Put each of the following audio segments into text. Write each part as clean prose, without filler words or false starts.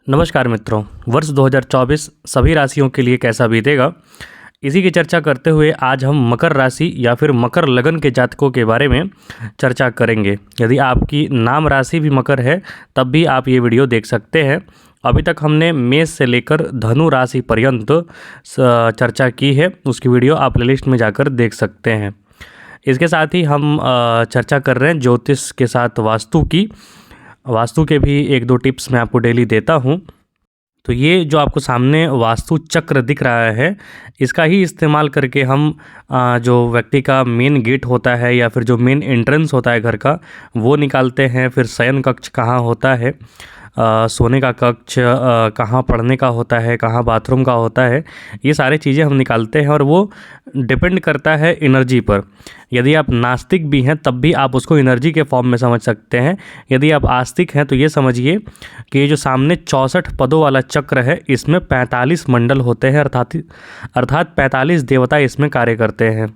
नमस्कार मित्रों। वर्ष 2024 सभी राशियों के लिए कैसा बीतेगा, इसी की चर्चा करते हुए आज हम मकर राशि या फिर मकर लगन के जातकों के बारे में चर्चा करेंगे। यदि आपकी नाम राशि भी मकर है तब भी आप ये वीडियो देख सकते हैं। अभी तक हमने मेष से लेकर धनु राशि पर्यंत चर्चा की है, उसकी वीडियो आप प्लेलिस्ट में जाकर देख सकते हैं। इसके साथ ही हम चर्चा कर रहे हैं ज्योतिष के साथ वास्तु के भी एक दो टिप्स मैं आपको डेली देता हूँ। तो ये जो आपको सामने वास्तु चक्र दिख रहा है, इसका ही इस्तेमाल करके हम जो व्यक्ति का मेन गेट होता है या फिर जो मेन एंट्रेंस होता है घर का, वो निकालते हैं। फिर शयन कक्ष कहाँ होता है, सोने का कक्ष कहाँ पढ़ने का होता है, कहाँ बाथरूम का होता है, ये सारी चीज़ें हम निकालते हैं और वो डिपेंड करता है एनर्जी पर। यदि आप नास्तिक भी हैं तब भी आप उसको एनर्जी के फॉर्म में समझ सकते हैं। यदि आप आस्तिक हैं तो ये समझिए कि ये जो सामने 64 पदों वाला चक्र है, इसमें 45 मंडल होते हैं, अर्थात 45 देवता इसमें कार्य करते हैं।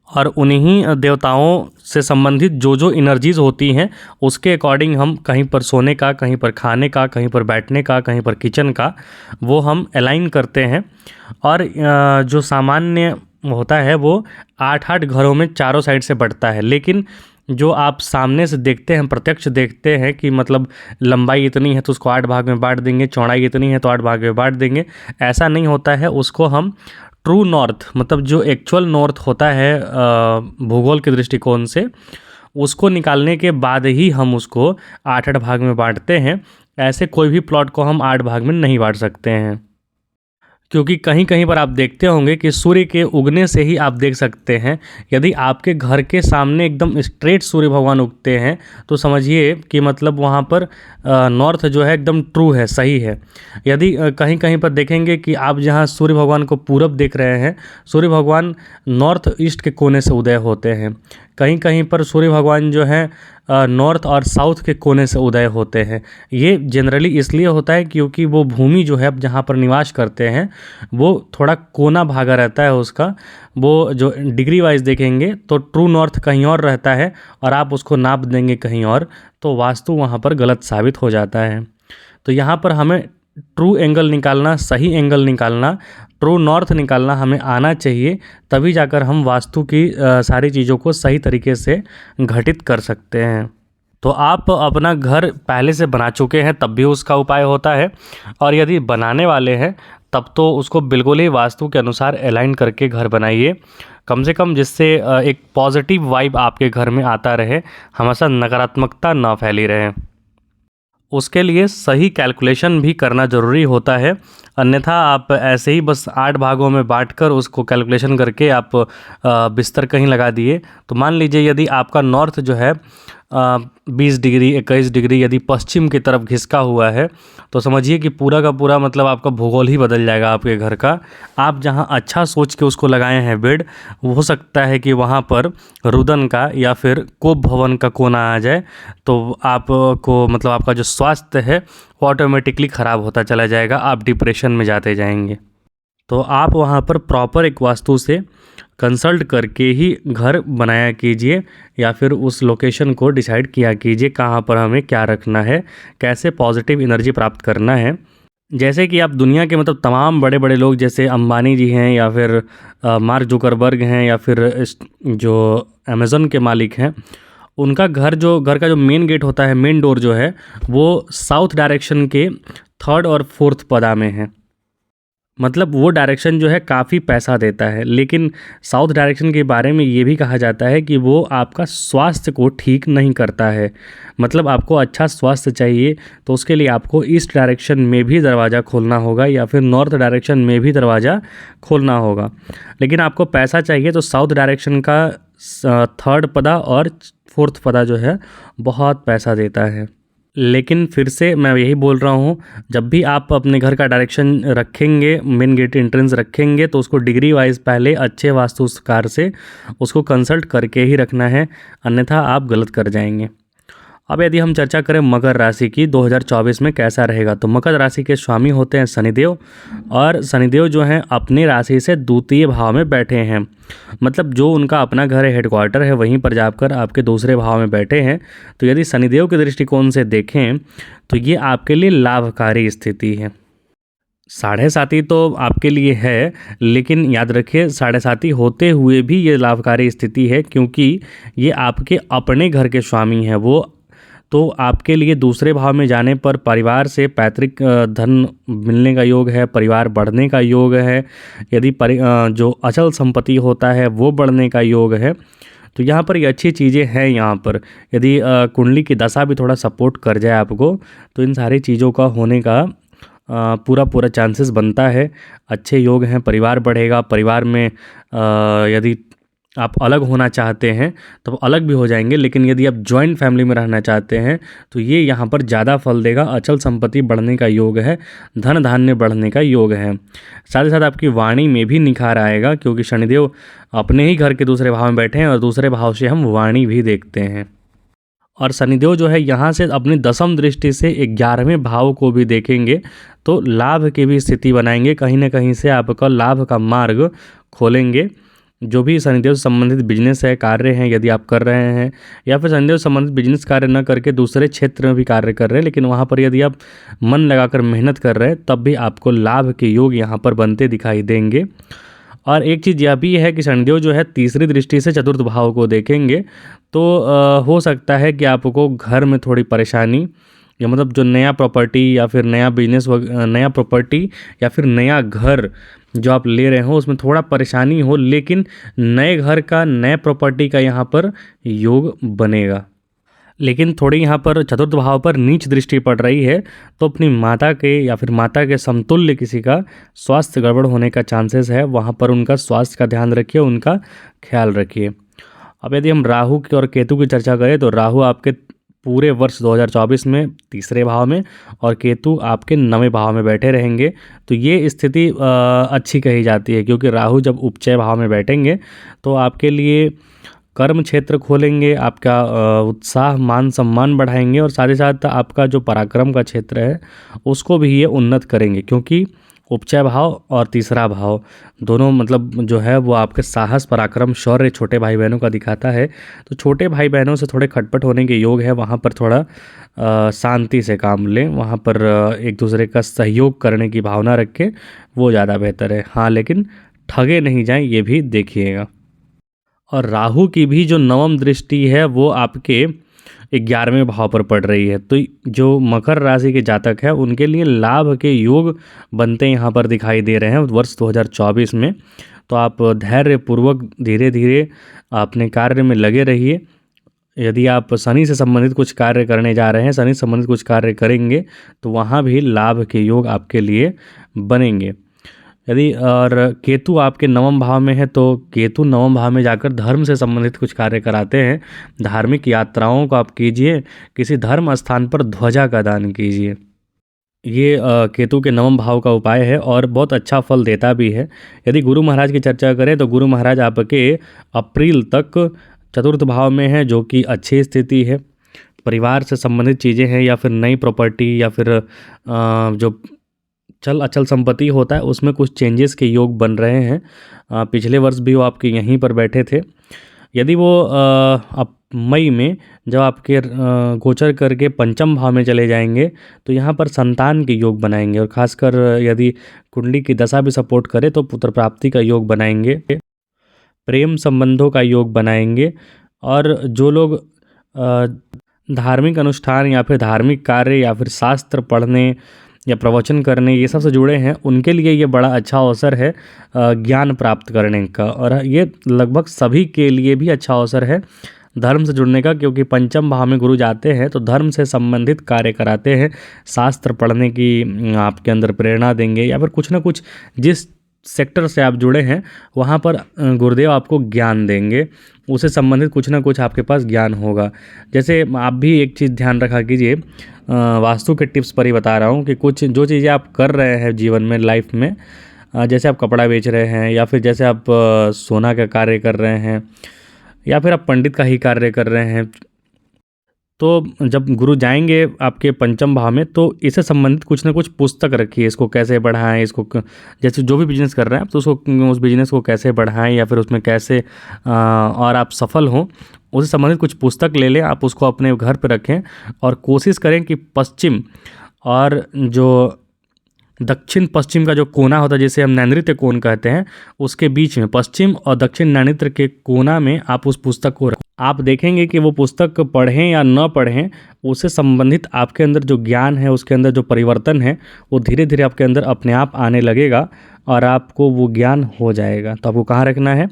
और उन्हीं देवताओं से संबंधित जो जो एनर्जीज़ होती हैं उसके अकॉर्डिंग हम कहीं पर सोने का, कहीं पर खाने का, कहीं पर बैठने का, कहीं पर किचन का, वो हम अलाइन करते हैं। और जो सामान्य होता है वो 8-8 घरों में चारों साइड से बढ़ता है। लेकिन जो आप सामने से देखते हैं, प्रत्यक्ष देखते हैं कि मतलब लंबाई इतनी है तो उसको 8 भाग में बांट देंगे, चौड़ाई इतनी है तो 8 भाग में बांट देंगे, ऐसा नहीं होता है। उसको हम ट्रू नॉर्थ, मतलब जो एक्चुअल नॉर्थ होता है भूगोल के दृष्टिकोण से, उसको निकालने के बाद ही हम उसको 8-8 भाग में बांटते हैं। ऐसे कोई भी प्लॉट को हम 8 भाग में नहीं बांट सकते हैं, क्योंकि कहीं कहीं पर आप देखते होंगे कि सूर्य के उगने से ही आप देख सकते हैं। यदि आपके घर के सामने एकदम स्ट्रेट सूर्य भगवान उगते हैं तो समझिए कि मतलब वहाँ पर नॉर्थ जो है एकदम ट्रू है, सही है। यदि कहीं कहीं पर देखेंगे कि आप जहाँ सूर्य भगवान को पूरब देख रहे हैं, सूर्य भगवान नॉर्थ ईस्ट के कोने से उदय होते हैं। कहीं कहीं पर सूर्य भगवान जो है नॉर्थ और साउथ के कोने से उदय होते हैं। ये जनरली इसलिए होता है क्योंकि वो भूमि जो है अब जहाँ पर निवास करते हैं वो थोड़ा कोना भागा रहता है उसका। वो जो डिग्री वाइज देखेंगे तो ट्रू नॉर्थ कहीं और रहता है और आप उसको नाप देंगे कहीं और, तो वास्तु वहाँ पर गलत साबित हो जाता है। तो यहाँ पर हमें ट्रू एंगल निकालना, सही एंगल निकालना, ट्रू नॉर्थ निकालना हमें आना चाहिए, तभी जाकर हम वास्तु की सारी चीज़ों को सही तरीके से घटित कर सकते हैं। तो आप अपना घर पहले से बना चुके हैं तब भी उसका उपाय होता है, और यदि बनाने वाले हैं तब तो उसको बिल्कुल ही वास्तु के अनुसार अलाइन करके घर बनाइए, कम से कम जिससे एक पॉजिटिव वाइब आपके घर में आता रहे, हमेशा नकारात्मकता ना फैली रहे। उसके लिए सही कैलकुलेशन भी करना ज़रूरी होता है, अन्यथा आप ऐसे ही बस 8 भागों में बांटकर उसको कैलकुलेशन करके आप बिस्तर कहीं लगा दिए। तो मान लीजिए यदि आपका नॉर्थ जो है 20 डिग्री 21 डिग्री यदि पश्चिम की तरफ घिसका हुआ है, तो समझिए कि पूरा का पूरा मतलब आपका भूगोल ही बदल जाएगा आपके घर का। आप जहां अच्छा सोच के उसको लगाए हैं बेड, वो हो सकता है कि वहां पर रुदन का या फिर कोप भवन का कोना आ जाए, तो आपको मतलब आपका जो स्वास्थ्य है वो ऑटोमेटिकली ख़राब होता चला जाएगा, आप डिप्रेशन में जाते जाएंगे। तो आप वहाँ पर प्रॉपर एक वास्तु से कंसल्ट करके ही घर बनाया कीजिए, या फिर उस लोकेशन को डिसाइड किया कीजिए कहाँ पर हमें क्या रखना है, कैसे पॉजिटिव एनर्जी प्राप्त करना है। जैसे कि आप दुनिया के मतलब तमाम बड़े बड़े लोग जैसे अंबानी जी हैं, या फिर मार्क जुकरबर्ग हैं, या फिर जो अमेज़न के मालिक हैं, उनका घर का जो मेन गेट होता है, मेन डोर जो है, वो साउथ डायरेक्शन के 3rd और 4th पदा में है। मतलब वो डायरेक्शन जो है काफ़ी पैसा देता है। लेकिन साउथ डायरेक्शन के बारे में ये भी कहा जाता है कि वो आपका स्वास्थ्य को ठीक नहीं करता है। मतलब आपको अच्छा स्वास्थ्य चाहिए तो उसके लिए आपको ईस्ट डायरेक्शन में भी दरवाज़ा खोलना होगा, या फिर नॉर्थ डायरेक्शन में भी दरवाज़ा खोलना होगा। लेकिन आपको पैसा चाहिए तो साउथ डायरेक्शन का 3rd पदा और 4th पदा जो है बहुत पैसा देता है। लेकिन फिर से मैं यही बोल रहा हूँ, जब भी आप अपने घर का डायरेक्शन रखेंगे, मेन गेट एंट्रेंस रखेंगे, तो उसको डिग्री वाइज पहले अच्छे वास्तुकार से उसको कंसल्ट करके ही रखना है, अन्यथा आप गलत कर जाएंगे। अब यदि हम चर्चा करें मकर राशि की 2024 में कैसा रहेगा, तो मकर राशि के स्वामी होते हैं शनिदेव, और शनिदेव जो हैं अपनी राशि से द्वितीय भाव में बैठे हैं। मतलब जो उनका अपना घर है, हेडक्वार्टर है, वहीं पर जाकर आपके दूसरे भाव में बैठे हैं। तो यदि शनिदेव के दृष्टिकोण से देखें तो ये आपके लिए लाभकारी स्थिति है। साढ़े साती तो आपके लिए है, लेकिन याद रखिए साढ़े साती होते हुए भी ये लाभकारी स्थिति है, क्योंकि ये आपके अपने घर के स्वामी हैं। वो तो आपके लिए दूसरे भाव में जाने पर परिवार से पैतृक धन मिलने का योग है, परिवार बढ़ने का योग है। यदि जो अचल संपत्ति होता है वो बढ़ने का योग है। तो यहाँ पर ये अच्छी चीज़ें हैं। यहाँ पर यदि कुंडली की दशा भी थोड़ा सपोर्ट कर जाए आपको, तो इन सारी चीज़ों का होने का पूरा चांसेस बनता है। अच्छे योग हैं, परिवार बढ़ेगा। परिवार में यदि आप अलग होना चाहते हैं तो अलग भी हो जाएंगे, लेकिन यदि आप जॉइंट फैमिली में रहना चाहते हैं तो ये यहाँ पर ज़्यादा फल देगा। अचल संपत्ति बढ़ने का योग है, धन धान्य बढ़ने का योग है। साथ ही साथ आपकी वाणी में भी निखार आएगा, क्योंकि शनिदेव अपने ही घर के दूसरे भाव में बैठे हैं और दूसरे भाव से हम वाणी भी देखते हैं। और शनिदेव जो है यहाँ से अपनी दसम दृष्टि से 11वें भाव को भी देखेंगे, तो लाभ की भी स्थिति बनाएंगे। कहीं ना कहीं से आपका लाभ का मार्ग खोलेंगे। जो भी शनिदेव से संबंधित बिजनेस है, कार्य हैं, यदि आप कर रहे हैं, या फिर शनिदेव से संबंधित बिजनेस कार्य न करके दूसरे क्षेत्र में भी कार्य कर रहे हैं, लेकिन वहाँ पर यदि आप मन लगाकर मेहनत कर रहे हैं, तब भी आपको लाभ के योग यहाँ पर बनते दिखाई देंगे। और एक चीज़ यह भी है कि शनिदेव जो है तीसरी दृष्टि से चतुर्थ भाव को देखेंगे, तो हो सकता है कि आपको घर में थोड़ी परेशानी, या मतलब जो नया प्रॉपर्टी या फिर नया बिजनेस, नया प्रॉपर्टी या फिर नया घर जो आप ले रहे हो उसमें थोड़ा परेशानी हो, लेकिन नए घर का, नए प्रॉपर्टी का यहाँ पर योग बनेगा। लेकिन थोड़ी यहाँ पर चतुर्थ भाव पर नीच दृष्टि पड़ रही है, तो अपनी माता के या फिर माता के समतुल्य किसी का स्वास्थ्य गड़बड़ होने का चांसेस है। वहाँ पर उनका स्वास्थ्य का ध्यान रखिए, उनका ख्याल रखिए। अब यदि हम राहु की और केतु की चर्चा करें, तो राहु आपके पूरे वर्ष 2024 में तीसरे भाव में और केतु आपके 9वें भाव में बैठे रहेंगे। तो ये स्थिति अच्छी कही जाती है, क्योंकि राहु जब उपचय भाव में बैठेंगे तो आपके लिए कर्म क्षेत्र खोलेंगे, आपका उत्साह मान सम्मान बढ़ाएंगे, और साथ ही साथ आपका जो पराक्रम का क्षेत्र है उसको भी ये उन्नत करेंगे, क्योंकि उपचय भाव और तीसरा भाव दोनों मतलब जो है वो आपके साहस, पराक्रम, शौर्य छोटे भाई बहनों का दिखाता है। तो छोटे भाई बहनों से थोड़े खटपट होने के योग है। वहाँ पर थोड़ा शांति से काम लें, वहाँ पर एक दूसरे का सहयोग करने की भावना रखें, वो ज़्यादा बेहतर है। हाँ, लेकिन ठगे नहीं जाएं, ये भी देखिएगा। और राहु की भी जो 9वीं दृष्टि है वो आपके 11वें भाव पर पड़ रही है। तो जो मकर राशि के जातक हैं उनके लिए लाभ के योग बनते यहाँ पर दिखाई दे रहे हैं वर्ष 2024 में। तो आप धैर्यपूर्वक धीरे धीरे अपने कार्य में लगे रहिए। यदि आप शनि से संबंधित कुछ कार्य करने जा रहे हैं, शनि से संबंधित कुछ कार्य करेंगे, तो वहाँ भी लाभ के योग आपके लिए बनेंगे। यदि और केतु आपके 9वें भाव में है, तो केतु 9वें भाव में जाकर धर्म से संबंधित कुछ कार्य कराते हैं। धार्मिक यात्राओं को आप कीजिए, किसी धर्म स्थान पर ध्वजा का दान कीजिए। ये केतु के 9वें भाव का उपाय है और बहुत अच्छा फल देता भी है। यदि गुरु महाराज की चर्चा करें, तो गुरु महाराज आपके अप्रैल तक चतुर्थ भाव में है, जो कि अच्छी स्थिति है। परिवार से संबंधित चीज़ें हैं, या फिर नई प्रॉपर्टी, या फिर जो अचल संपत्ति होता है उसमें कुछ चेंजेस के योग बन रहे हैं। पिछले वर्ष भी वो आपके यहीं पर बैठे थे। यदि वो अब मई में जब आपके गोचर करके पंचम भाव में चले जाएंगे, तो यहाँ पर संतान के योग बनाएंगे, और ख़ासकर यदि कुंडली की दशा भी सपोर्ट करे तो पुत्र प्राप्ति का योग बनाएंगे, प्रेम संबंधों का योग बनाएंगे। और जो लोग धार्मिक अनुष्ठान या फिर धार्मिक कार्य या फिर शास्त्र पढ़ने या प्रवचन करने ये सब से जुड़े हैं, उनके लिए ये बड़ा अच्छा अवसर है ज्ञान प्राप्त करने का। और ये लगभग सभी के लिए भी अच्छा अवसर है धर्म से जुड़ने का, क्योंकि पंचम भाव में गुरु जाते हैं तो धर्म से संबंधित कार्य कराते हैं। शास्त्र पढ़ने की आपके अंदर प्रेरणा देंगे, या फिर कुछ ना कुछ जिस सेक्टर से आप जुड़े हैं वहाँ पर गुरुदेव आपको ज्ञान देंगे, उसे संबंधित कुछ ना कुछ आपके पास ज्ञान होगा। जैसे आप भी एक चीज़ ध्यान रखा कीजिए, वास्तु के टिप्स पर ही बता रहा हूँ कि कुछ जो चीज़ें आप कर रहे हैं जीवन में, लाइफ में, जैसे आप कपड़ा बेच रहे हैं, या फिर जैसे आप सोना का कार्य कर रहे हैं, या फिर आप पंडित का ही कार्य कर रहे हैं, तो जब गुरु जाएंगे आपके पंचम भाव में तो इससे संबंधित कुछ ना कुछ पुस्तक रखिए, इसको कैसे बढ़ाएं, इसको जैसे जो भी बिजनेस कर रहे हैं आप तो उसको उस बिजनेस को कैसे बढ़ाएं या फिर उसमें कैसे और आप सफल हों, उससे संबंधित कुछ पुस्तक ले लें, आप उसको अपने घर पर रखें और कोशिश करें कि पश्चिम और जो दक्षिण पश्चिम का जो कोना होता है जिसे हम नैऋत्य कोण कहते हैं, उसके बीच में पश्चिम और दक्षिण नैऋत्य के कोना में आप उस पुस्तक को रखें। आप देखेंगे कि वो पुस्तक पढ़ें या न पढ़ें, उससे संबंधित आपके अंदर जो ज्ञान है, उसके अंदर जो परिवर्तन है, वो धीरे धीरे आपके अंदर अपने आप आने लगेगा और आपको वो ज्ञान हो जाएगा। तो आपको कहाँ रखना है?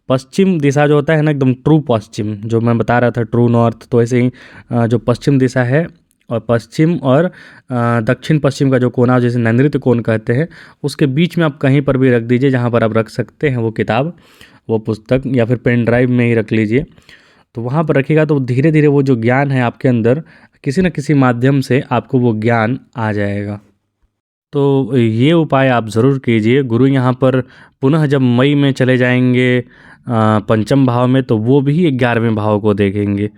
पश्चिम दिशा जो होता है ना, एकदम ट्रू पश्चिम, जो मैं बता रहा था ट्रू नॉर्थ, तो ऐसे ही जो पश्चिम दिशा है और पश्चिम और दक्षिण पश्चिम का जो कोना जैसे नैऋत्य कोण कहते हैं, उसके बीच में आप कहीं पर भी रख दीजिए जहाँ पर आप रख सकते हैं वो किताब, वो पुस्तक, या फिर पेन ड्राइव में ही रख लीजिए। तो वहाँ पर रखिएगा तो धीरे धीरे वो जो ज्ञान है आपके अंदर किसी न किसी माध्यम से आपको वो ज्ञान आ जाएगा। तो ये उपाय आप ज़रूर कीजिए। गुरु यहाँ पर पुनः जब मई में चले जाएंगे पंचम भाव में, तो वो भी 11वें भाव को देखेंगे।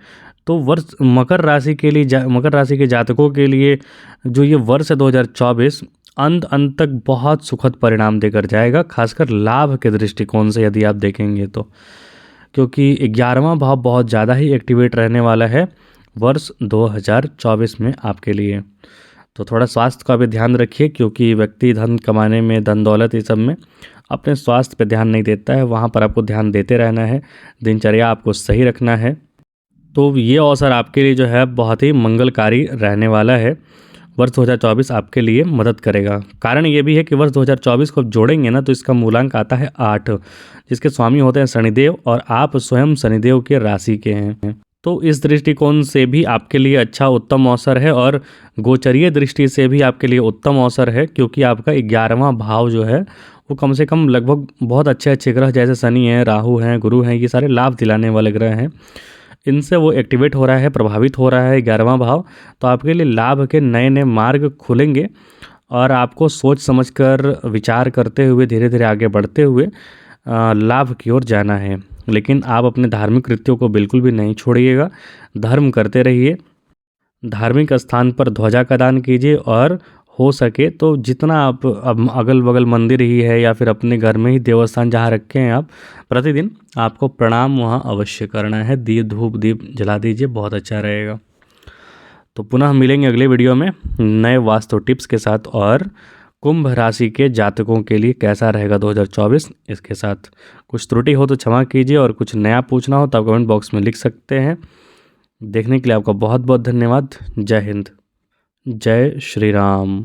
तो वर्ष मकर राशि के लिए मकर राशि के जातकों के लिए जो ये वर्ष है 2024 अंत तक बहुत सुखद परिणाम देकर जाएगा, खासकर लाभ के दृष्टिकोण से यदि आप देखेंगे तो, क्योंकि 11वां भाव बहुत ज़्यादा ही एक्टिवेट रहने वाला है वर्ष 2024 में आपके लिए। तो थोड़ा स्वास्थ्य का भी ध्यान रखिए, क्योंकि व्यक्ति धन कमाने में, धन दौलत ये सब में अपने स्वास्थ्य पे ध्यान नहीं देता है, वहाँ पर आपको ध्यान देते रहना है, दिनचर्या आपको सही रखना है। तो ये अवसर आपके लिए जो है बहुत ही मंगलकारी रहने वाला है। वर्ष 2024 आपके लिए मदद करेगा। कारण ये भी है कि वर्ष 2024 को जोड़ेंगे ना तो इसका मूलांक आता है 8, जिसके स्वामी होते हैं शनिदेव और आप स्वयं शनिदेव के राशि के हैं। तो इस दृष्टिकोण से भी आपके लिए अच्छा उत्तम अवसर है और गोचरीय दृष्टि से भी आपके लिए उत्तम अवसर है, क्योंकि आपका 11वां भाव जो है वो कम से कम लगभग बहुत अच्छे ग्रह जैसे शनि हैं, राहु हैं, गुरु हैं, ये सारे लाभ दिलाने वाले ग्रह हैं, इनसे वो एक्टिवेट हो रहा है, प्रभावित हो रहा है 11वां भाव। तो आपके लिए लाभ के नए नए मार्ग खुलेंगे और आपको सोच समझकर विचार करते हुए धीरे धीरे आगे बढ़ते हुए लाभ की ओर जाना है। लेकिन आप अपने धार्मिक कृत्यों को बिल्कुल भी नहीं छोड़िएगा, धर्म करते रहिए, धार्मिक स्थान पर ध्वजा का दान कीजिए और हो सके तो जितना आप अब अगल बगल मंदिर ही है या फिर अपने घर में ही देवस्थान जहाँ रखे हैं आप, प्रतिदिन आपको प्रणाम वहाँ अवश्य करना है, धूप दीप जला दीजिए, बहुत अच्छा रहेगा। तो पुनः मिलेंगे अगले वीडियो में नए वास्तु टिप्स के साथ और कुंभ राशि के जातकों के लिए कैसा रहेगा 2024, इसके साथ। कुछ त्रुटि हो तो क्षमा कीजिए और कुछ नया पूछना हो तो आप कमेंट बॉक्स में लिख सकते हैं। देखने के लिए आपका बहुत बहुत धन्यवाद। जय हिंद, जय श्री राम।